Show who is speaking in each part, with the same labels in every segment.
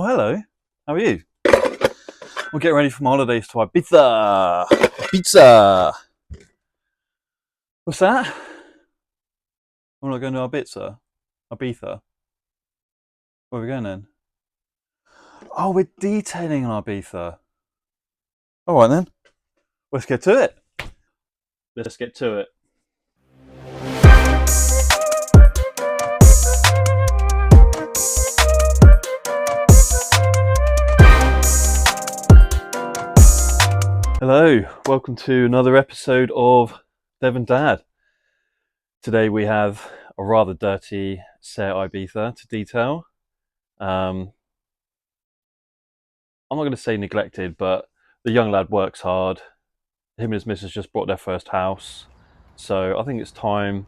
Speaker 1: hello. How are you? We're getting ready for my holidays to Ibiza. Ibiza. What's that? We're not going to Ibiza. Ibiza. Where are we going then? Oh, we're detailing on Ibiza. All right then. Let's get to it. Let's get to it. Hello, welcome to another episode of Dev and Dad. Today we have a rather dirty set Ibiza to detail. I'm not going to say neglected, but the young lad works hard. Him and his missus just bought their first house, so I think it's time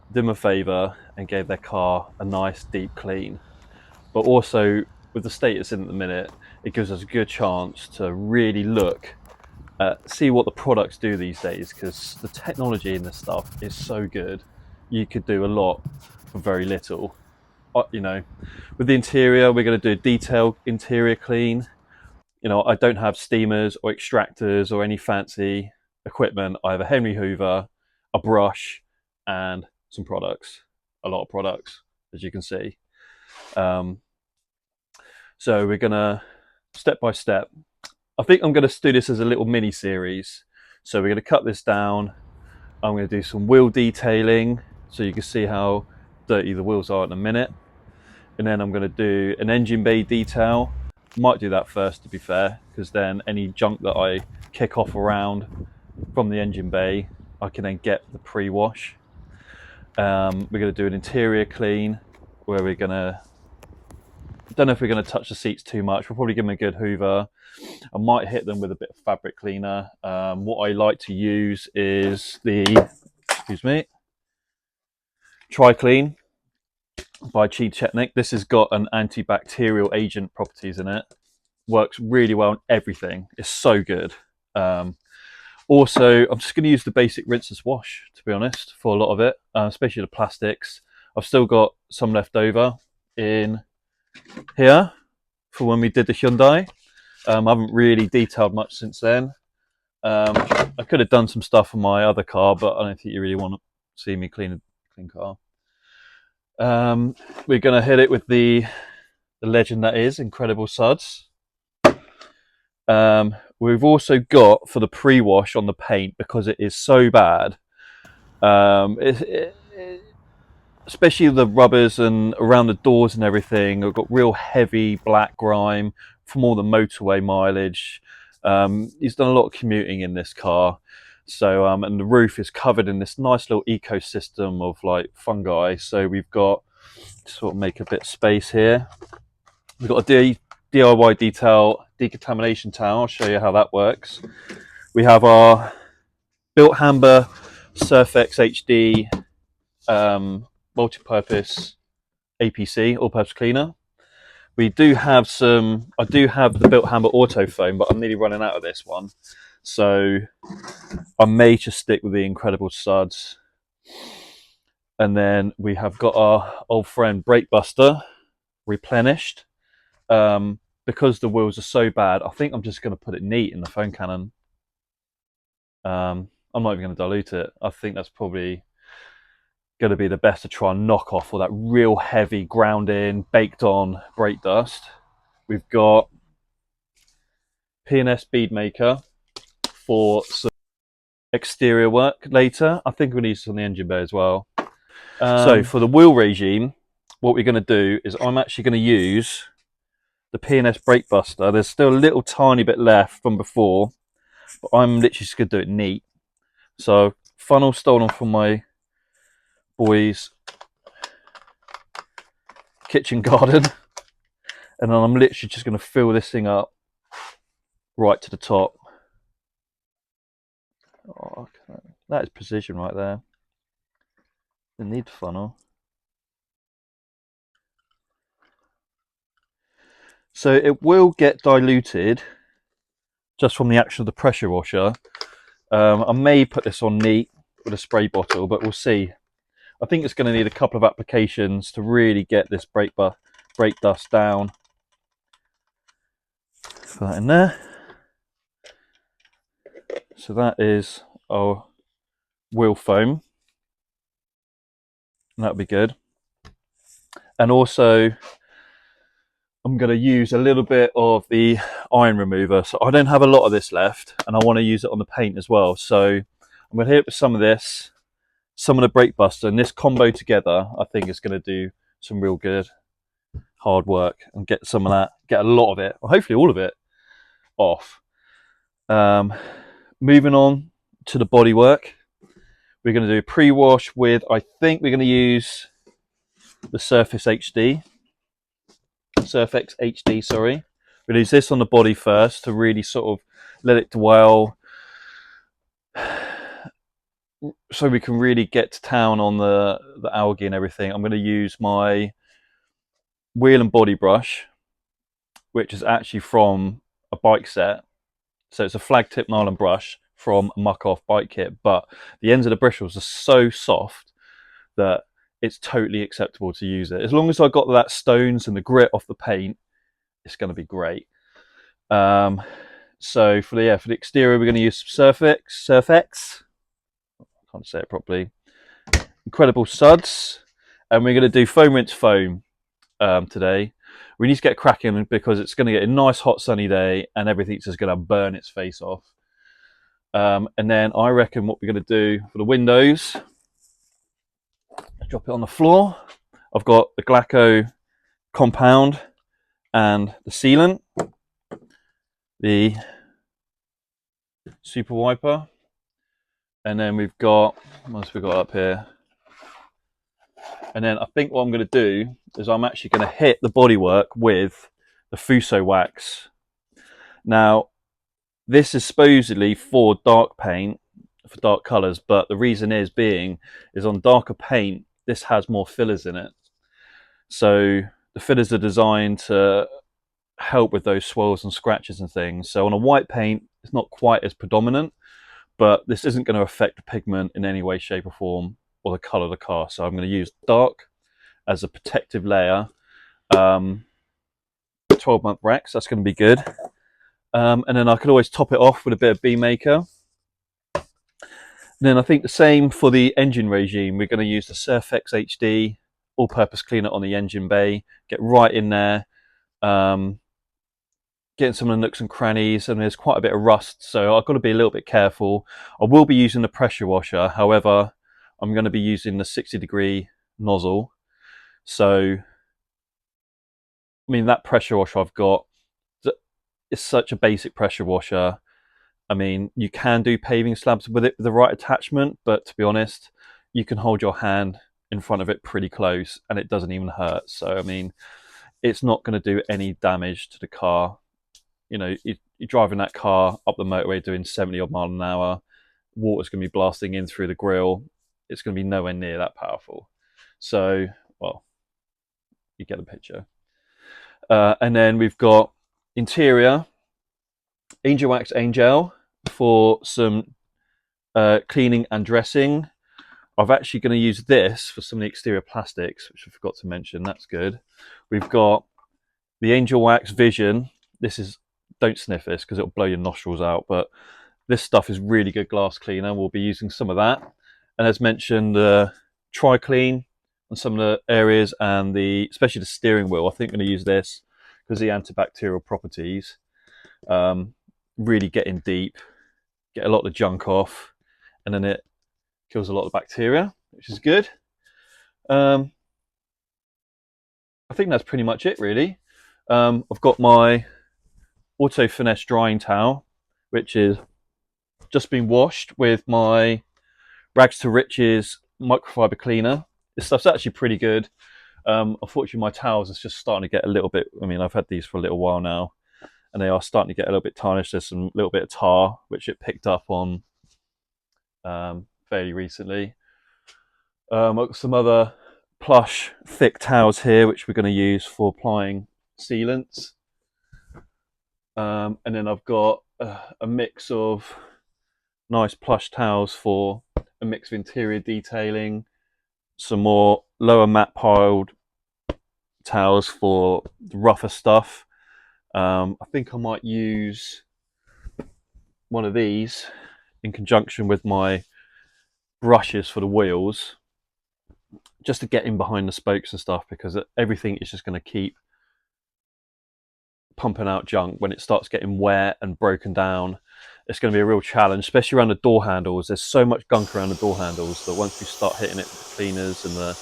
Speaker 1: to do them a favour and gave their car a nice deep clean. But also, with the state it's in at the minute, it gives us a good chance to really look see what the products do these days, because the technology in this stuff is so good. You could do a lot for very little. You know, with the interior, we're going to do a detailed interior clean. You know, I don't have steamers or extractors or any fancy equipment. I have a Henry Hoover, a brush, and some products. A lot of products, as you can see. So we're going to, step by step, I think I'm going to do this as a little mini series. So we're going to cut this down. I'm going to do some wheel detailing so you can see how dirty the wheels are in a minute. And then I'm going to do an engine bay detail. Might do that first, to be fair, because then any junk that I kick off around from the engine bay, I can then get the pre-wash. We're going to do an interior clean where we're going to, I don't know if we're going to touch the seats too much. We'll probably give them a good hoover. I might hit them with a bit of fabric cleaner. What I like to use is the, Try Clean by Kebtek. This has got an antibacterial agent properties in it. Works really well on everything. It's so good. Also, I'm just going to use the basic Rinseless Wash, to be honest, for a lot of it, especially the plastics. I've still got some left over in here for when we did the Hyundai. I haven't really detailed much since then. I could have done some stuff on my other car, but I don't think you really want to see me clean a clean car. We're going to hit it with the legend that is Incredible Suds. We've also got, for the pre-wash on the paint, because it is so bad, especially the rubbers and around the doors and everything, I've got real heavy black grime from all the motorway mileage. He's done a lot of commuting in this car, so and the roof is covered in this nice little ecosystem of like fungi. So we've got to sort of make a bit of space here. We've got a DIYDetail decontamination towel. I'll show you how that works. We have our Bilt Hamber Surfex HD multi-purpose APC, all-purpose cleaner. We do have some, I do have the Bilt Hamber Auto Foam, but I'm nearly running out of this one. So I may just stick with the Incredible Suds. And then we have got our old friend Brake Buster replenished. Because the wheels are so bad, I think I'm just going to put it neat in the foam cannon. I'm not even going to dilute it. I think that's probably going to be the best to try and knock off all that real heavy ground in, baked on brake dust. We've got P&S Bead Maker for some exterior work later. I think we'll need some on the engine bay as well. So for the wheel regime, what we're going to do is I'm actually going to use the P&S Brake Buster. There's still a little tiny bit left from before, but I'm literally just going to do it neat. So funnel stolen from my boys' kitchen garden, and then I'm literally just going to fill this thing up right to the top. Oh, that is precision right there. Didn't need the funnel. So it will get diluted just from the action of the pressure washer. I may put this on neat with a spray bottle, but we'll see. I think it's going to need a couple of applications to really get this brake dust down. Put that in there. So that is our wheel foam. That'll be good. And also, I'm going to use a little bit of the iron remover. So I don't have a lot of this left, and I want to use it on the paint as well. So I'm going to hit it with some of this, some of the brake buster, and this combo together, I think is going to do some real good hard work and get some of that, get a lot of it, or hopefully all of it, off. Moving on to the bodywork, we're going to do a pre-wash with, I think we're going to use the Surfex HD, sorry. We'll use this on the body first to really sort of let it dwell, so we can really get to town on the algae and everything. I'm going to use my wheel and body brush, which is actually from a bike set. So it's a flag tip nylon brush from a Muc Off bike kit, but the ends of the bristles are so soft that it's totally acceptable to use it. As long as I got that stones and the grit off the paint, it's going to be great. So for the exterior, we're going to use Surfex. I can't say it properly. Incredible Suds, and we're going to do foam rinse foam today. We need to get cracking because it's going to get a nice hot sunny day and everything's just going to burn its face off. And then I reckon what we're going to do for the windows, drop it on the floor. I've got the Glaco compound and the sealant, the super wiper, and then we've got, what else we got up here? And then I think what I'm going to do is I'm actually going to hit the bodywork with the Fusso Wax. Now, this is supposedly for dark paint, for dark colours, but the reason is on darker paint, this has more fillers in it. So the fillers are designed to help with those swirls and scratches and things. So on a white paint, it's not quite as predominant, but this isn't going to affect the pigment in any way, shape or form, or the colour of the car. So I'm going to use dark as a protective layer. 12-month Rex, that's going to be good. And then I could always top it off with a bit of Bead Maker. And then I think the same for the engine regime. We're going to use the Surfex HD all-purpose cleaner on the engine bay. Get right in there, getting some of the nooks and crannies, and there's quite a bit of rust, so I've got to be a little bit careful. I will be using the pressure washer, however, I'm going to be using the 60-degree nozzle. So, I mean, that pressure washer I've got, it's such a basic pressure washer. I mean, you can do paving slabs with it with the right attachment, but to be honest, you can hold your hand in front of it pretty close and it doesn't even hurt. So, I mean, it's not going to do any damage to the car. You know, you're driving that car up the motorway doing 70 odd miles an hour, water's going to be blasting in through the grille. It's going to be nowhere near that powerful. So, well, you get the picture. And then we've got interior, Angelwax Angel for some cleaning and dressing. I'm actually going to use this for some of the exterior plastics, which I forgot to mention. That's good. We've got the Angelwax Vision. This is, don't sniff this because it'll blow your nostrils out, but this stuff is really good glass cleaner. We'll be using some of that. And as mentioned, Tri-Clean on some of the areas, and especially the steering wheel. I think I'm going to use this because of the antibacterial properties. Really get in deep, get a lot of the junk off, and then it kills a lot of bacteria, which is good. I think that's pretty much it, really. I've got my Auto Finesse drying towel, which is just been washed with my Rags to Riches microfiber cleaner. This stuff's actually pretty good. Unfortunately, my towels is just starting to get a little bit, I mean, I've had these for a little while now, and they are starting to get a little bit tarnished. There's some little bit of tar, which it picked up on fairly recently. I've got some other plush, thick towels here, which we're going to use for applying sealants. And then I've got a mix of nice plush towels for a mix of interior detailing, some more lower matte piled towels for the rougher stuff, I think I might use one of these in conjunction with my brushes for the wheels, just to get in behind the spokes and stuff, because everything is just going to keep pumping out junk. When it starts getting wet and broken down, it's going to be a real challenge, especially around the door handles. There's so much gunk around the door handles that once you start hitting it with the cleaners and the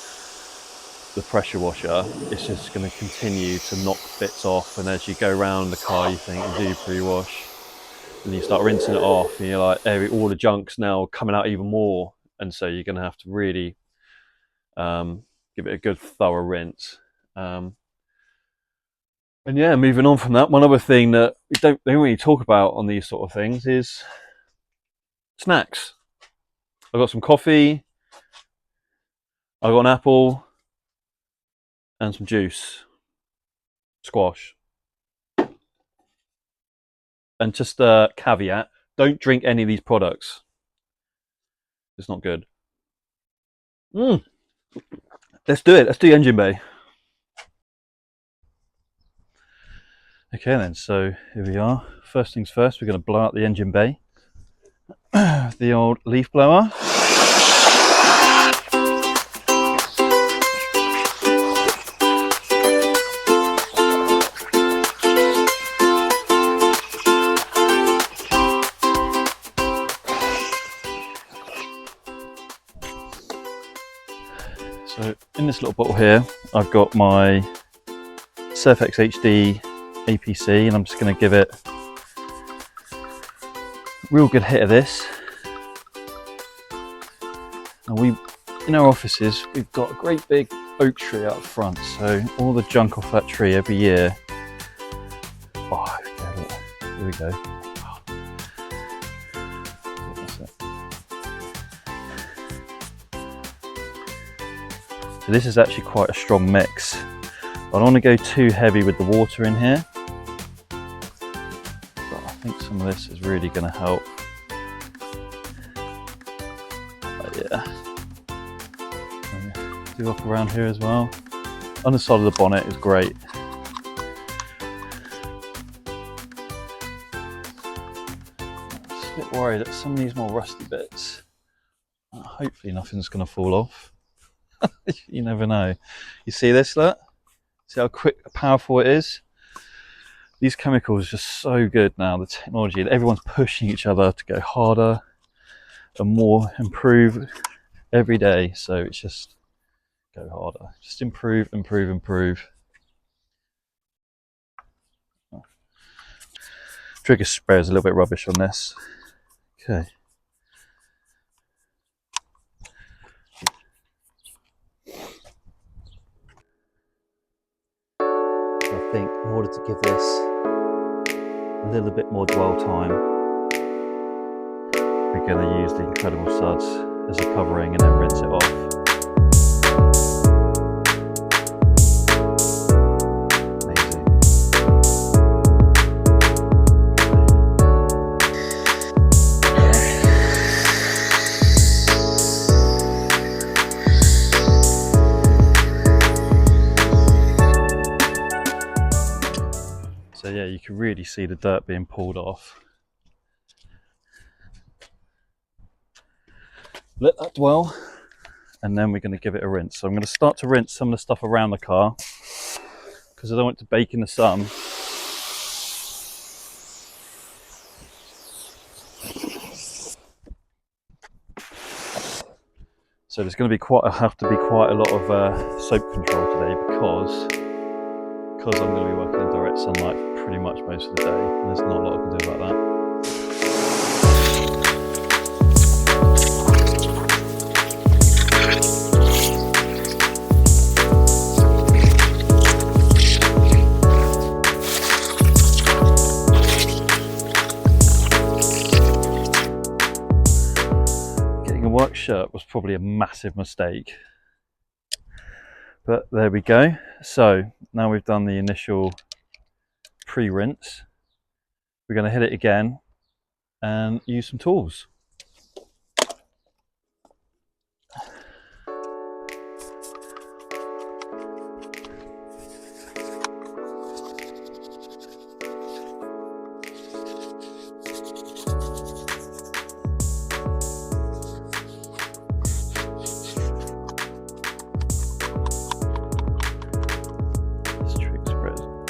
Speaker 1: pressure washer, it's just going to continue to knock bits off. And as you go around the car, you think, do pre-wash, and you start rinsing it off, and you're like, all the junk's now coming out even more, and so you're going to have to really give it a good thorough rinse. And yeah, moving on from that, one other thing that they don't really talk about on these sort of things is snacks. I've got some coffee, I've got an apple, and some juice, squash. And just a caveat, don't drink any of these products. It's not good. Let's do it. Let's do engine bay. Okay then, so here we are. First things first, we're going to blow out the engine bay. The old leaf blower. So in this little bottle here, I've got my Surfex HD APC, and I'm just going to give it a real good hit of this. And in our offices, we've got a great big oak tree out front, so all the junk off that tree every year. Oh, here we go. So this is actually quite a strong mix. I don't want to go too heavy with the water in here, but I think some of this is really going to help. Yeah. Do up around here as well. Underside of the bonnet is great. I'm just a bit worried that some of these more rusty bits, hopefully nothing's going to fall off. You never know. You see this, look? See how quick, powerful it is? These chemicals are just so good now, the technology, everyone's pushing each other to go harder and more, improve every day. So it's just go harder, just improve, improve, improve. Trigger spray is a little bit rubbish on this. Okay. I think in order to give this a little bit more dwell time, we're going to use the incredible Suds as a covering and then rinse it off. So yeah, you can really see the dirt being pulled off. Let that dwell, and then we're going to give it a rinse. So I'm going to start to rinse some of the stuff around the car because I don't want it to bake in the sun. So there's going to be have to be quite a lot of soap control today because I'm going to be working in direct sunlight for pretty much most of the day, and there's not a lot I can do about that. Getting a work shirt was probably a massive mistake. But there we go. So now we've done the initial pre-rinse, we're going to hit it again and use some tools.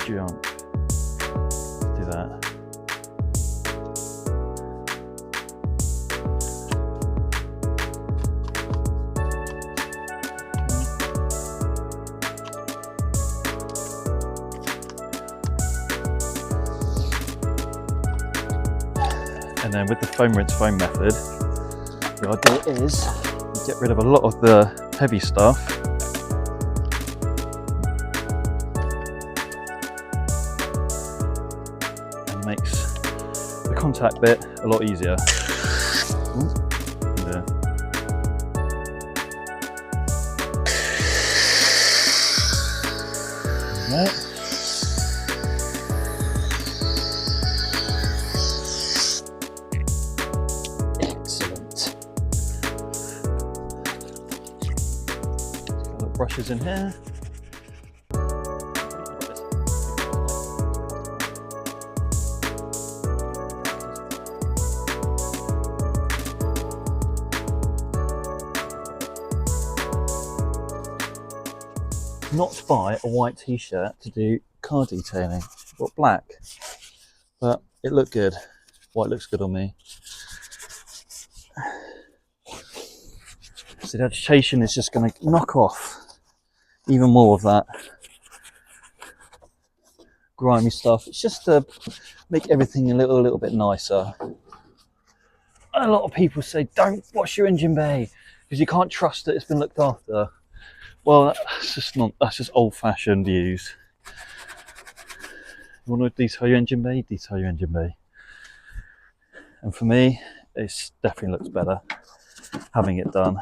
Speaker 1: jump. Let's do that. And then with the foam rinse foam method, the idea is you get rid of a lot of the heavy stuff. And makes the contact bit a lot easier. Yeah. Right. Brushes in here. Not buy a white t-shirt to do car detailing, but black. But it looked good. White looks good on me. So the agitation is just going to knock off even more of that grimy stuff. It's just to make everything a little bit nicer. A lot of people say don't wash your engine bay because you can't trust that it's been looked after. Well, that's just old-fashioned views. You want to detail your engine bay? Detail your engine bay. And for me, it definitely looks better having it done.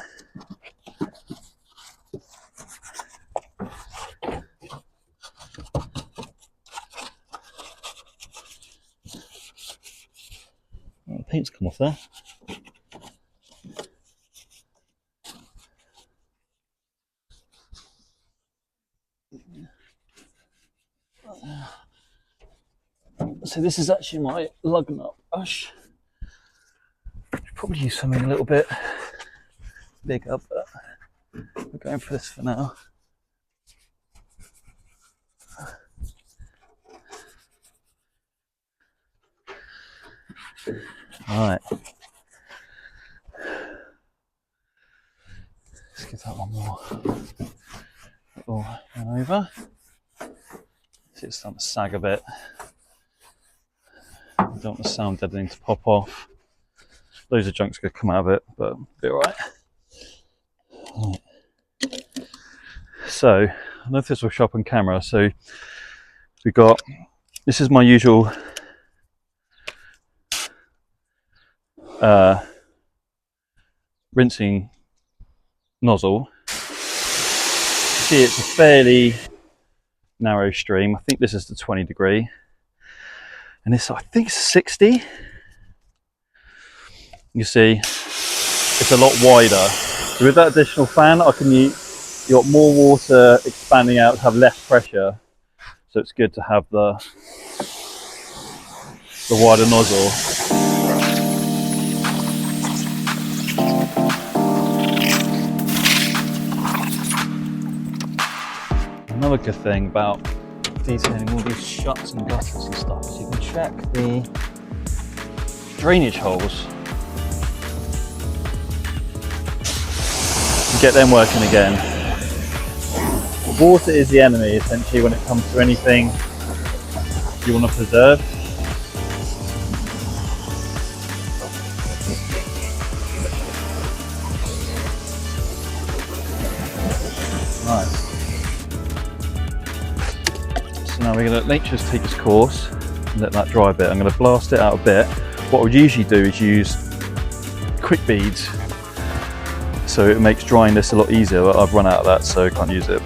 Speaker 1: The paint's come off there. So this is actually my lug nut brush. Probably use something a little bit bigger, but we're going for this for now. Alright. Let's give that one more. Run over. See, it's starting to sag a bit. I don't want the sound deadening to pop off. Loads of junk's going to come out of it, but it'll be alright. So, I don't know if this will show up on camera. So, we've got, this is my usual rinsing nozzle. See, it's a fairly narrow stream. I think this is the 20 degree. And this, I think, 60. You see, it's a lot wider. So with that additional fan, I can use, you got more water expanding out to have less pressure. So it's good to have the wider nozzle. Another good thing about detailing all these shuts and gutters and stuff is you can check the drainage holes. And get them working again. Water is the enemy essentially when it comes to anything you want to preserve. Right. So now we're going to let nature take its course and let that dry a bit. I'm going to blast it out a bit. What I would usually do is use quick beads, so it makes drying this a lot easier, but I've run out of that, so I can't use it.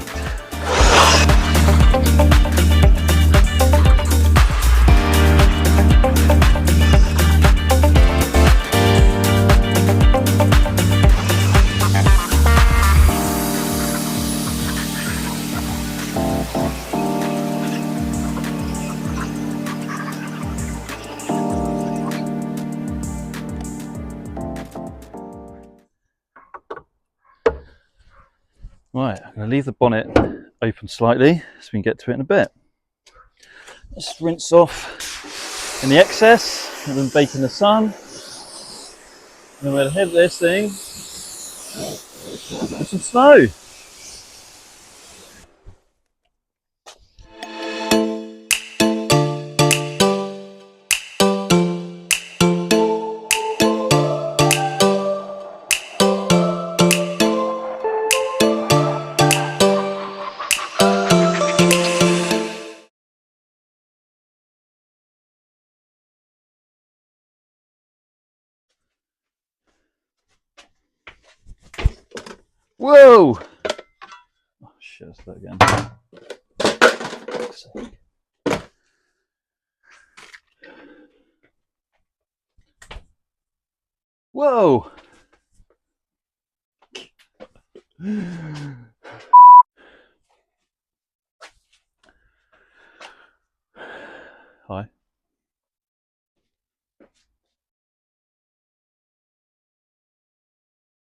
Speaker 1: Right, I'm going to leave the bonnet open slightly so we can get to it in a bit. Just rinse off any excess and then bake in the sun. And then we'll hit this thing with some snow. Whoa! Oh shit, let's do it again. Whoa!